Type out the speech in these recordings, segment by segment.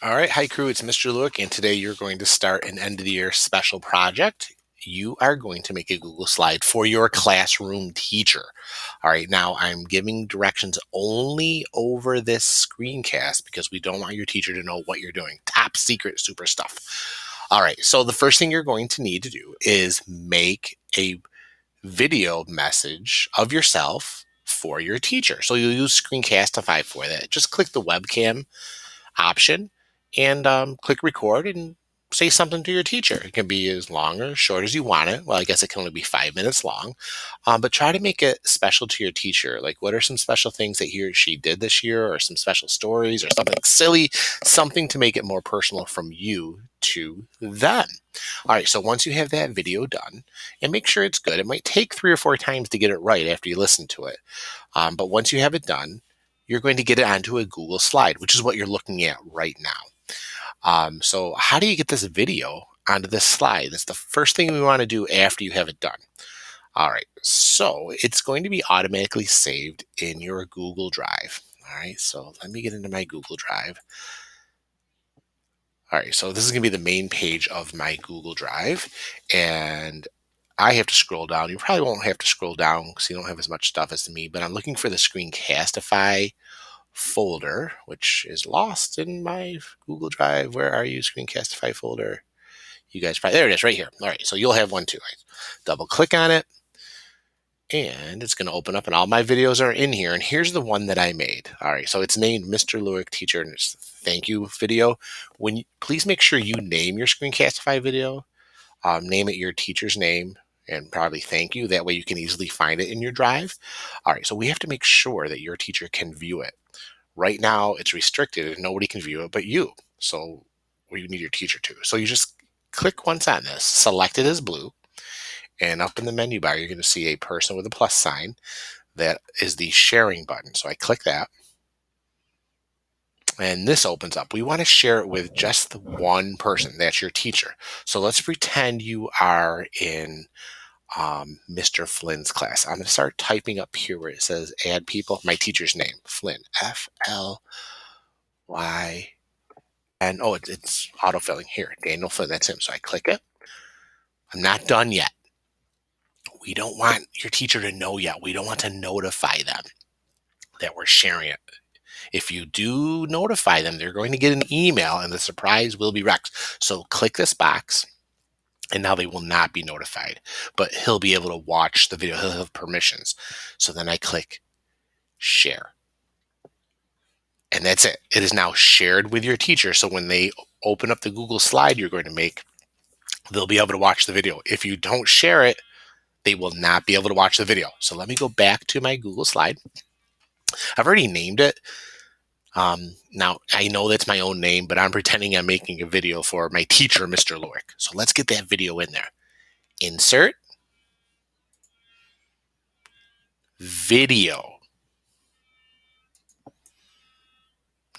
All right, hi crew, it's Mr. Luke, and today you're going to start an end of the year special project. You are going to make a Google slide for your classroom teacher. All right, now I'm giving directions only over this screencast because we don't want your teacher to know what you're doing. Top secret, super stuff. All right, so the first thing you're going to need to do is make a video message of yourself for your teacher. So you'll use Screencastify for that. Just click the webcam option and click record and say something to your teacher. It can be as long or short as you want it. Well, I guess it can only be 5 minutes long, but try to make it special to your teacher. Like, what are some special things that he or she did this year, or some special stories, or something silly, something to make it more personal from you to them. All right, so once you have that video done, and make sure it's good, it might take 3 or 4 times to get it right after you listen to it. But once you have it done, you're going to get it onto a Google slide, which is what you're looking at right now. So how do you get this video onto this slide? That's the first thing we want to do after you have it done. All right, so it's going to be automatically saved in your Google Drive. All right, so let me get into my Google Drive. All right, so this is going to be the main page of my Google Drive, and I have to scroll down. You probably won't have to scroll down because you don't have as much stuff as me, but I'm looking for the Screencastify folder, which is lost in my Google Drive. Where are you, Screencastify folder? You guys probably, there it is right here. All right, so you'll have one too. I double click on it and it's going to open up, and all my videos are in here. And here's the one that I made. All right, so it's named Mr. Luick Teacher, and it's thank you video. Please make sure you name your Screencastify video, name it your teacher's name, and probably thank you. That way you can easily find it in your drive. All right, so we have to make sure that your teacher can view it. Right now, it's restricted and nobody can view it but you. So we need your teacher to. So you just click once on this, select it as blue, and up in the menu bar, you're going to see a person with a plus sign. That is the sharing button. So I click that, and this opens up. We want to share it with just the one person. That's your teacher. So let's pretend you are in Mr. Flynn's class. I'm going to start typing up here where it says add people. My teacher's name, Flynn, Fly. And oh, it's autofilling here. Daniel Flynn, that's him. So I click it. I'm not done yet. We don't want your teacher to know yet. We don't want to notify them that we're sharing it. If you do notify them, they're going to get an email and the surprise will be wrecked. So click this box, and now they will not be notified, but he'll be able to watch the video. He'll have permissions. So then I click share. And that's it. It is now shared with your teacher. So when they open up the Google slide you're going to make, they'll be able to watch the video. If you don't share it, they will not be able to watch the video. So let me go back to my Google slide. I've already named it. Now, I know that's my own name, but I'm pretending I'm making a video for my teacher, Mr. Lorick. So let's get that video in there. Insert video.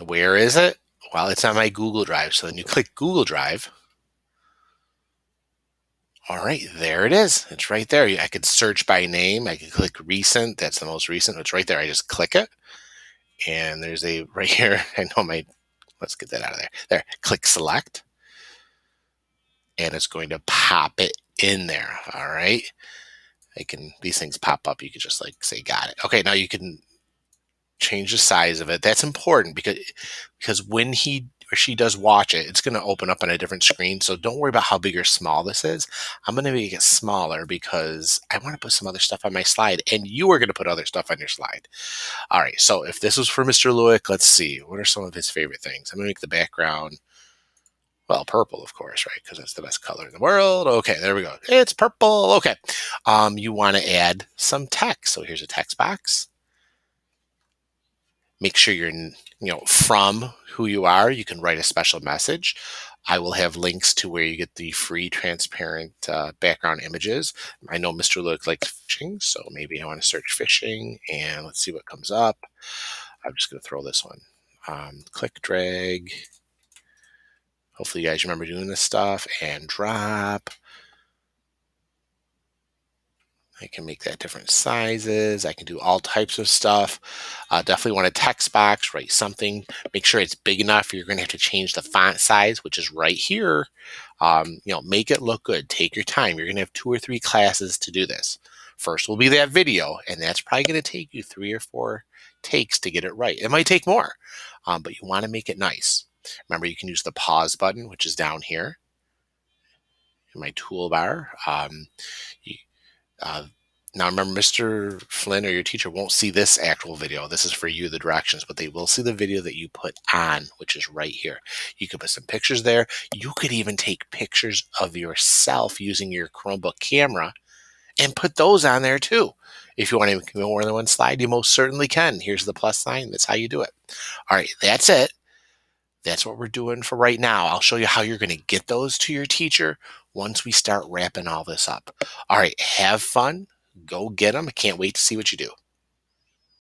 Where is it? Well, it's on my Google Drive. So then you click Google Drive. All right, there it is. It's right there. I could search by name. I could click recent. That's the most recent. It's right there. I just click it. And there's a right here. I know let's get that out of there. There, click select. And it's going to pop it in there. All right. These things pop up. You could just like say, got it. Okay. Now you can change the size of it. That's important because when he or she does watch it, it's going to open up on a different screen. So don't worry about how big or small this is. I'm going to make it smaller because I want to put some other stuff on my slide, and you are going to put other stuff on your slide. All right. So if this was for Mr. Lewick, let's see. What are some of his favorite things? I'm going to make the background, well, purple, of course, right? Because that's the best color in the world. Okay, there we go. It's purple. Okay. You want to add some text. So here's a text box. Make sure you're, from who you are. You can write a special message. I will have links to where you get the free transparent background images. I know Mr. Luke likes fishing, so maybe I want to search fishing, and let's see what comes up. I'm just going to throw this one. Click, drag. Hopefully you guys remember doing this stuff, and drop. I can make that different sizes. I can do all types of stuff. Definitely want a text box, write something. Make sure it's big enough. You're going to have to change the font size, which is right here. Make it look good. Take your time. You're going to have 2 or 3 classes to do this. First will be that video, and that's probably going to take you 3 or 4 takes to get it right. It might take more, but you want to make it nice. Remember, you can use the pause button, which is down here in my toolbar. You, uh, Now remember, Mr. Flynn or your teacher won't see this actual video. This is for you, the directions, but they will see the video that you put on, which is right here. You could put some pictures there. You could even take pictures of yourself using your Chromebook camera and put those on there too. If you want to make more than one slide, you most certainly can. Here's the plus sign. That's how you do it. All right, that's it. That's what we're doing for right now. I'll show you how you're going to get those to your teacher once we start wrapping all this up. All right, have fun. Go get them. I can't wait to see what you do.